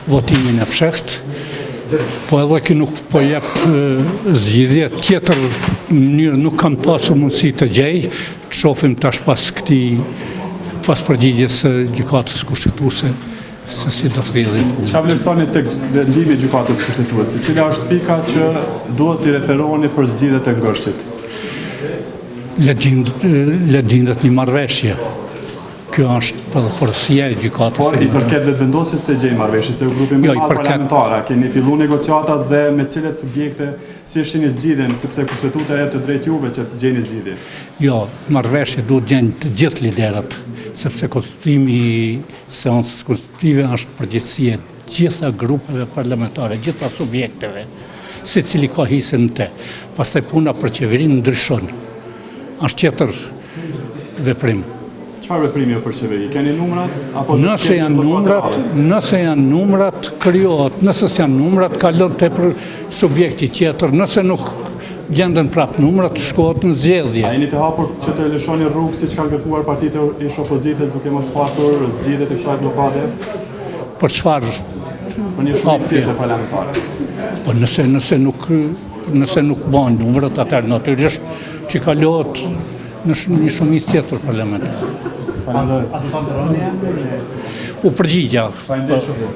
votimin e fshehtë, po edhe që nuk po jep zgjidhje tjetër mënyrë nuk kam pasur mundësi të gjej, të shohim tash pas përgjigjes së gjykatës kushtetuese se si do të rrjedhë. Çfarë vlerësoni tek vendimi i gjykatës kushtetuese? Cila është pika që duhet t'i referoheni për zgjidhjet e Gërshit? Le gjendet një marrëveshje. Kjo është përsia e gjykatës. Por i përket vetëvendosjes të gjej marrëveshje, se grupi më i madh parlamentar, keni filluar negociatat dhe me cilet subjekte si është një zgjidhje, sepse kushtetuta jep të drejtë juve që të gjeni zgjidhje. Jo, marrëveshje duhet gjejnë të gjithë liderët, sepse konstituimi i seancës konstitutive është përgjegjësia e gjitha grupeve parlamentare, gjitha subjekteve, secili ka hisën në te. Pastaj puna për qeverinë ndryshon. Është tjetër veprim. Çfarë veprimi për qeveri? Keni numrat apo nëse janë numrat krijohet, nëse janë numrat kalon tepër subjekti tjetër, nëse nuk gjenden prap numrat shkohet në zgjedhje. A jeni të hapur që të lëshoni rrugë siç kanë kërkuar partitë ish opozitës duke mos patur zgjedhjet e kësaj blokade? Për çfarë? Për një shumicë parlamentare. Po nëse nuk bën numrat, atëherë natyrisht që kalohet në një shumicë tjetër parlamentare. Falenderoj. U përgjigja. Faleminderit shumë.